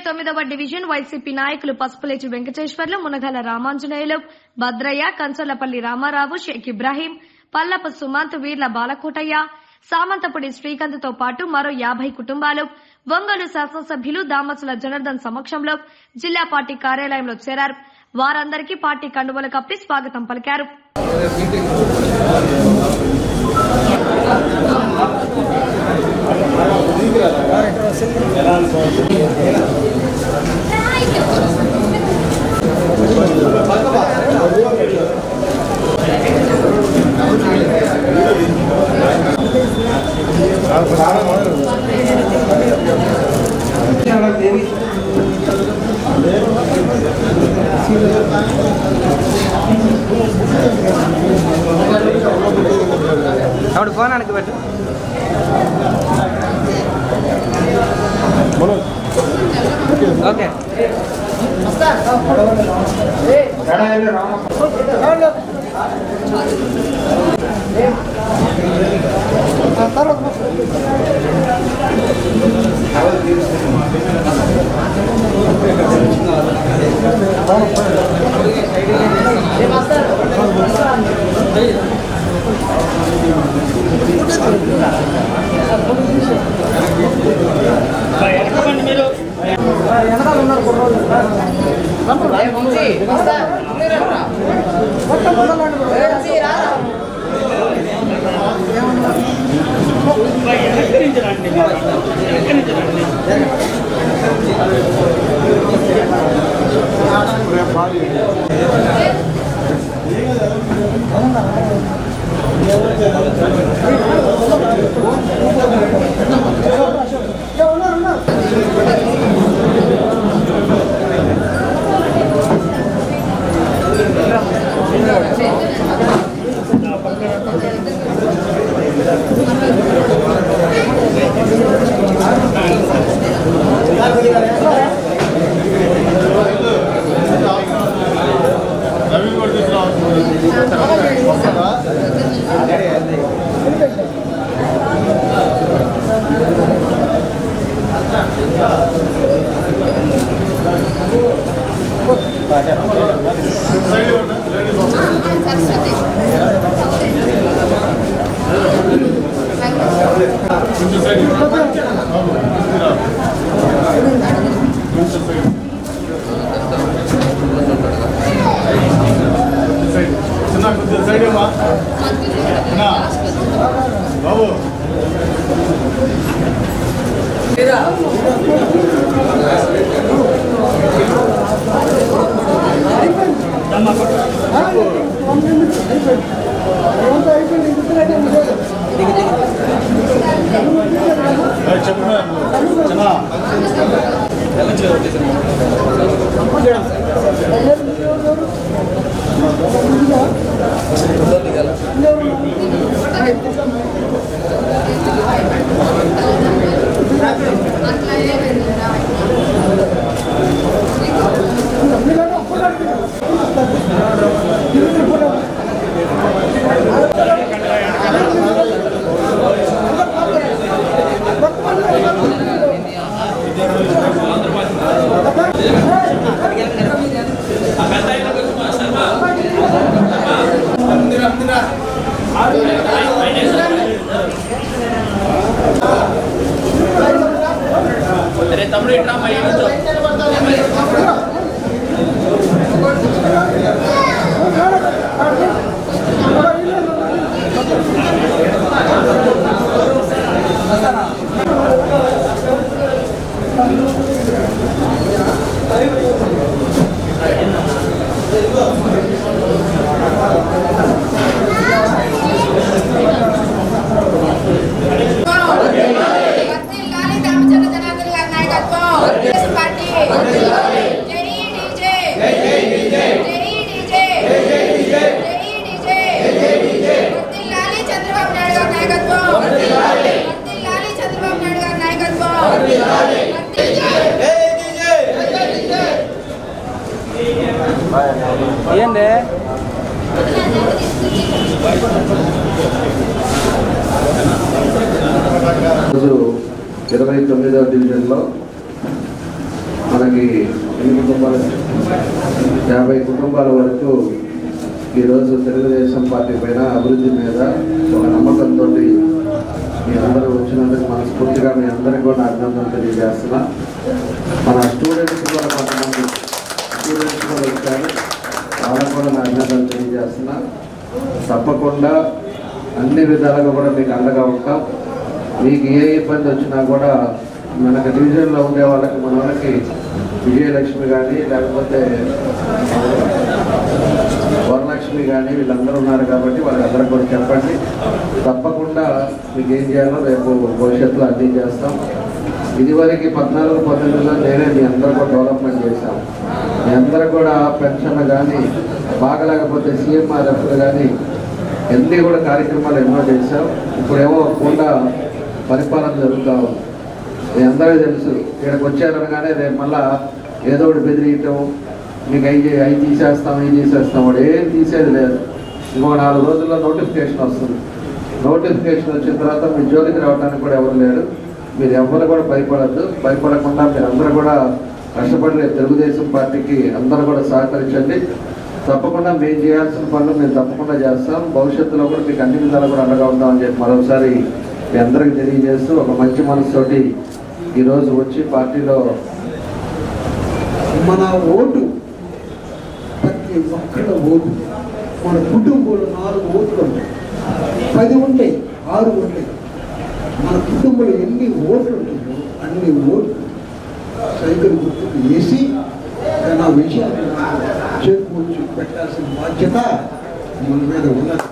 29వ division YCP నాయకులు పసుపులేటి వెంకటేశ్వర్లు, మునగల రామాంజనేయులు, భద్రయ్య, కంచర్లపల్లి రామారావు, షేక్ ఇబ్రాహీం, పల్లపు సుమంత్, వీర్ల బాలకోటయ్య, సామంతపుడి శ్రీకాంత్ తో పాటు మరో 50 కుటుంబాలు ఒంగోలు శాసనసభ్యులు దామసుల జనార్దన్ సమక్షంలో జిల్లా పార్టీ కార్యాలయంలో చేరారు. వారందరికీ పార్టీ కండువలు కప్పి స్వాగతం పలికారు. അവിടെ പോകാനാണെങ്കിൽ പറ്റും. ഓക്കെ మీరు వెనకాల ఉన్నారు కుర్రోళ్ళు బాబు ఏందే రోజు 29వ డివిజన్లో మన మనకి 50 కుటుంబాల వరకు ఈరోజు తెలుగుదేశం పార్టీ పైన అభివృద్ధి మీద ఒక నమ్మకంతో మీ అందరూ వచ్చినందుకు మనస్ఫూర్తిగా మీ అందరికీ కూడా అభినందనలు తెలియజేస్తున్నా. మన స్టూడెంట్స్ కూడా కొంతమంది స్టూడెంట్స్ కూడా వచ్చారు, వాళ్ళకు కూడా నా అభినందనలు తెలియజేస్తున్నా. తప్పకుండా అన్ని విధాలుగా కూడా మీకు అండగా ఉంటాం. మీకు ఏ ఇబ్బంది వచ్చినా కూడా మనకి డివిజన్లో ఉండే వాళ్ళకి మన వాళ్ళకి విజయలక్ష్మి కానీ లేకపోతే వరలక్ష్మి కానీ వీళ్ళందరూ ఉన్నారు కాబట్టి వాళ్ళందరూ కూడా చెప్పండి. తప్పకుండా మీకు ఏం చేయాలో రేపు భవిష్యత్తులో అన్నీ చేస్తాం. ఇదివరకు 14-15లో నేనే మీ అందరూ కూడా డెవలప్మెంట్ చేశాం. మీ అందరూ కూడా పెన్షన్లు కానీ బాగలేకపోతే CMRFలు కానీ ఎన్ని కూడా కార్యక్రమాలు ఎన్నో చేశాం. ఇప్పుడేమో కూడా పరిపాలన జరుగుతూ ఉంది. మీ అందరికీ తెలుసు, ఇక్కడికి వచ్చారనగానే రేపు మళ్ళా ఏదో ఒకటి బెదిరియటం, మీకు అవి తీసేస్తాం ఇవి తీసేస్తాం, వాడు ఏం తీసేది లేదు. ఇంకో 4 రోజుల్లో నోటిఫికేషన్ వస్తుంది. నోటిఫికేషన్ వచ్చిన తర్వాత మీ జోలికి రావడానికి కూడా ఎవరు లేరు. మీరు ఎవరు కూడా భయపడద్దు. భయపడకుండా మీరు అందరూ కూడా కష్టపడి తెలుగుదేశం పార్టీకి అందరూ కూడా సహకరించండి. తప్పకుండా మేము చేయాల్సిన పనులు మేము తప్పకుండా చేస్తాం. భవిష్యత్తులో కూడా మీకు అన్ని విధాలు కూడా అండగా ఉంటామని చెప్పి మరోసారి మీ అందరికీ తెలియజేస్తూ ఒక మంచి మనసుతోటి ఈరోజు వచ్చి పార్టీలో మన ఓటు ప్రతి ఒక్కళ్ళ ఓటు మన కుటుంబంలో 4 ఓట్లు ఉంటాయి, 10 ఉంటాయి, 6 ఉంటాయి. మన కుటుంబంలో ఎన్ని ఓట్లు ఉంటాయో అన్ని ఓట్లు సైకిల్ గుర్తుకు వేసి నా విషయాన్ని చేకూర్చి పెట్టాల్సిన బాధ్యత మన మీద ఉన్నది.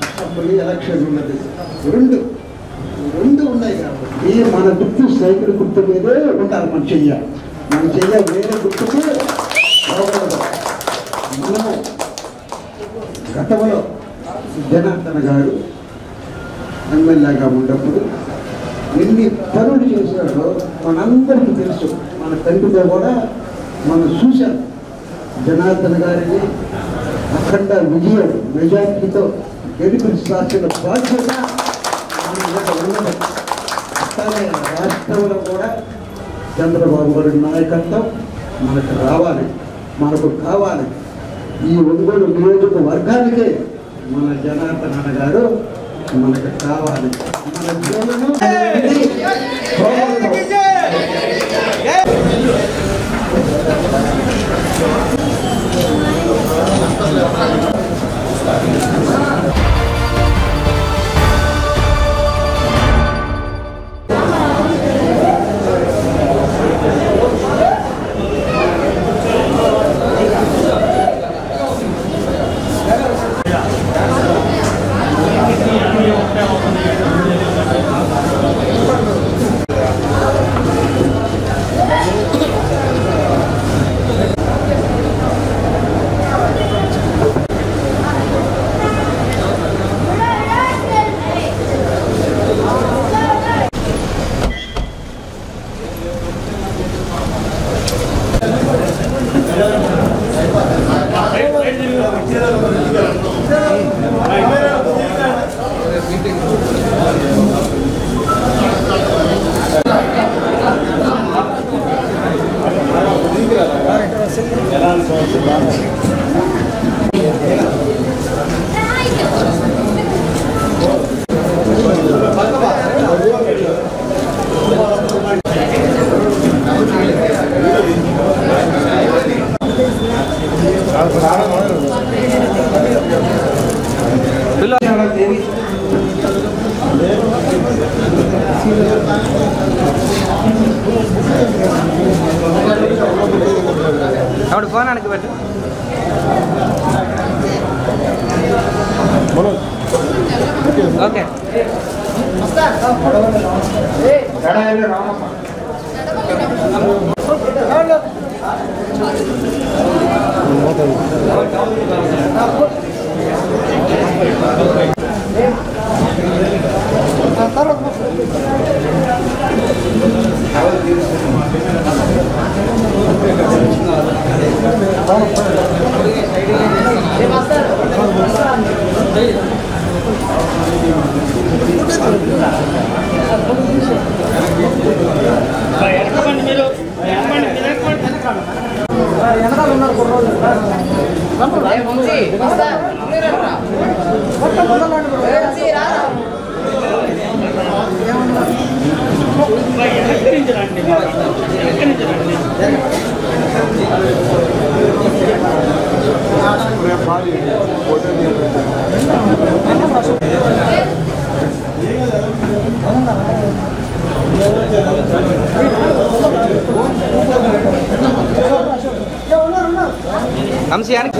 అసెంబ్లీ ఎలక్షన్ ఉన్నది, రెండు ఉన్నాయి కాబట్టి మన గుర్తు సైకిల్ గుర్తు మీదే ఉండాలి. మన చెయ్య వేరే గుర్తుకు మనం గతంలో జనార్దన్ గారు ఎమ్మెల్యేగా ఉన్నప్పుడు ఎన్ని పనులు చేశాడో మనందరికీ తెలుసు. మన తండ్రితో కూడా మనం చూశాం. జనార్దన్ గారిని అఖండ విజయం మెజార్టీతో గెలిపించాల్సిన బాధ్యత మన మీద ఉన్నది. అట్లానే రాష్ట్రంలో కూడా చంద్రబాబు గారి నాయకత్వం మనకు రావాలి, మనకు కావాలి. ఈ ఒంగోలు నియోజకవర్గానికే మన జనార్దన్ అన్న గారు మనకు కావాలి. మన జీవనం అవును ఫోన్ అనకి పెట్టు. Okay Kamsi ani.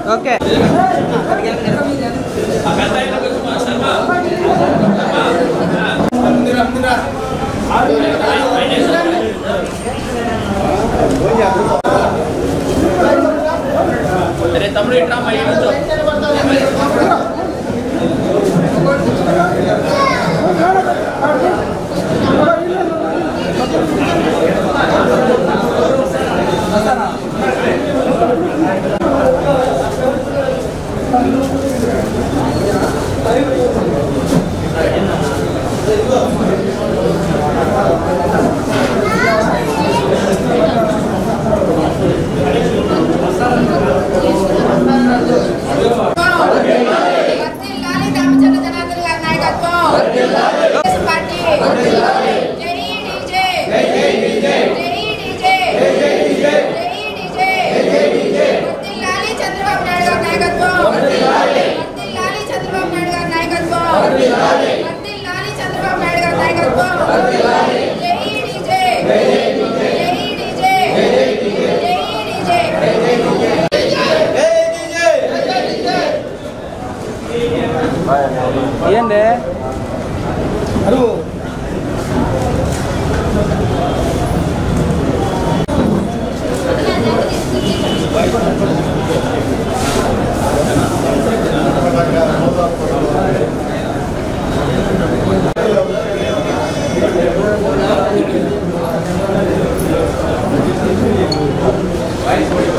Okay.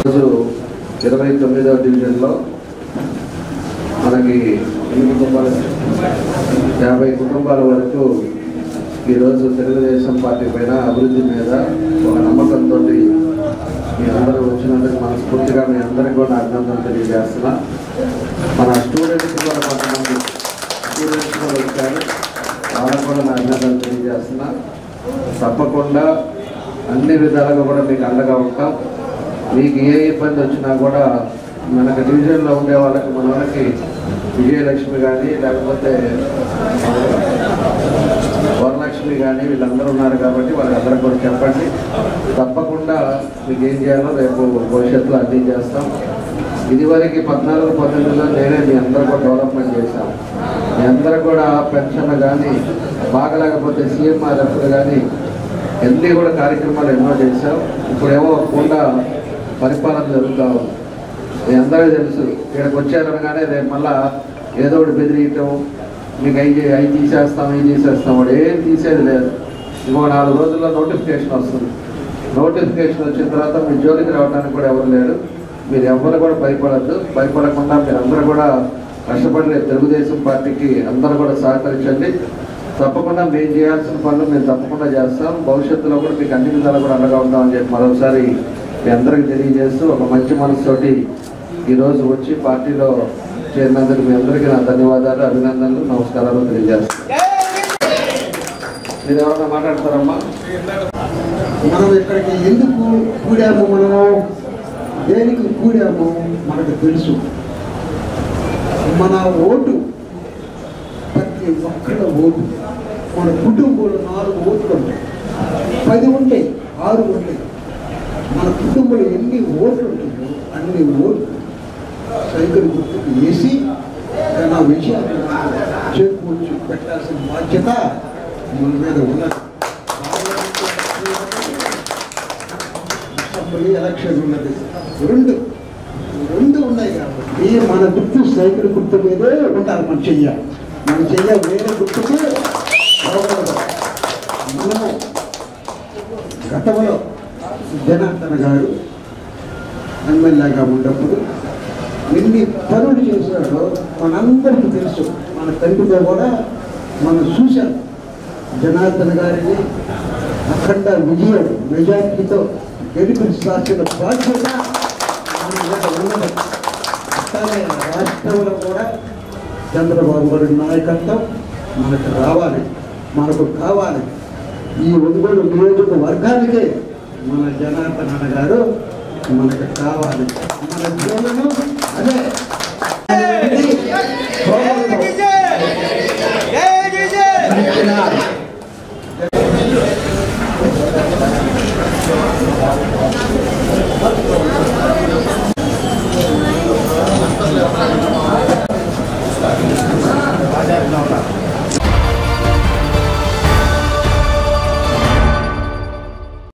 రోజు 29వ డివిజన్లో మనకి 50 కుటుంబాల వరకు ఈరోజు తెలుగుదేశం పార్టీ పైన అభివృద్ధి మీద ఒక నమ్మకంతో మీ అందరూ వచ్చినందుకు మనస్ఫూర్తిగా మీ అందరికీ కూడా అభినందనలు తెలియజేస్తున్నా. మన స్టూడెంట్స్ కూడా కొంతమంది స్టూడెంట్స్ కూడా వచ్చారు, వాళ్ళకు కూడా నా అభినందనలు తెలియజేస్తున్నా. తప్పకుండా అన్ని విధాలుగా కూడా మీకు అండగా ఉంటాం. మీకు ఏ ఇబ్బంది వచ్చినా కూడా మనకు డివిజన్లో ఉండే వాళ్ళకి మన వాళ్ళకి విజయలక్ష్మి కానీ లేకపోతే వరలక్ష్మి కానీ వీళ్ళందరూ ఉన్నారు కాబట్టి వాళ్ళందరికీ కూడా చెప్పండి. తప్పకుండా మీకు ఏం చేయాలో రేపు భవిష్యత్తులో అన్నీ చేస్తాం. ఇదివరకు 14-15లో నేనే మీ అందరూ కూడా డెవలప్మెంట్ చేశాం. మీ అందరూ కూడా పెన్షన్లు కానీ బాగలేకపోతే సీఎంఆర్ఎఫ్లు కానీ ఎన్ని కూడా కార్యక్రమాలు ఎన్నో చేశాం. ఇప్పుడేమో కూడా పరిపాలన జరుగుతూ ఉంది. మీ అందరికీ తెలుసు, ఇక్కడికి వచ్చారనగానే రేపు మళ్ళా ఏదో ఒకటి బెదిరియటం, మీకు అవి తీసేస్తాం ఇవి తీసేస్తాం, వాడు ఏం తీసేది లేదు. ఇంకొక 4 రోజుల్లో నోటిఫికేషన్ వస్తుంది. నోటిఫికేషన్ వచ్చిన తర్వాత మీ జోలికి రావడానికి కూడా ఎవరు లేరు. మీరు ఎవరు కూడా భయపడద్దు. భయపడకుండా మీరు అందరూ కూడా కష్టపడి తెలుగుదేశం పార్టీకి అందరూ కూడా సహకరించండి. తప్పకుండా మేము చేయాల్సిన పనులు మేము తప్పకుండా చేస్తాం. భవిష్యత్తులో కూడా మీకు అన్ని విధాలు కూడా అండగా ఉంటామని చెప్పి మరోసారి మీ అందరికీ తెలియజేస్తూ ఒక మంచి మనసుతోటి ఈరోజు వచ్చి పార్టీలో చేరినందుకు మీ అందరికీ నా ధన్యవాదాలు, అభినందనలు, నమస్కారాలు తెలియజేస్తాను. మీరు ఎవరైనా మాట్లాడతారమ్మా? మనం ఇక్కడికి ఎందుకు కూడాము, మనము దేనికి కూడాము మనకు తెలుసు. మన ఓటు ప్రతి ఒక్కళ్ళ ఓటు, మన కుటుంబంలో 4 ఓట్లు ఉంటాయి, 10 ఉంటాయి, 6 ఉంటాయి. మన కుటుంబంలో ఎన్ని ఓట్లు ఉంటాయో అన్ని ఓట్లు సైకిల్ గుర్తుకు వేసి నా విషయాలు చేకూర్చి పెట్టాల్సిన బాధ్యత మన మీద ఉన్నది. అసెంబ్లీ ఎలక్షన్ ఉన్నది, రెండు ఉన్నాయి కాబట్టి మన గుర్తు సైకిల్ గుర్తు మీదే ఉంటారు. మన చెయ్య వేరే గుర్తుకు మనము గతంలో జనార్దన్ గారు ఎమ్మెల్యేగా ఉన్నప్పుడు ఎన్ని పనులు చేశాడో మనందరికీ తెలుసు. మన తండ్రితో కూడా మనం చూశాం. జనార్దన్ గారిని అఖండ విజయం మెజార్టీతో గెలిపించాల్సిన బాధ్యత మన మీద ఉన్నది. అట్లానే రాష్ట్రంలో కూడా చంద్రబాబు గారి నాయకత్వం మనకు రావాలి, మనకు కావాలి. ఈ ఒంగోలు నియోజకవర్గానికే మన జనార్దన్ అన్న గారు మనకు కావాలి. మన జీవనం అదే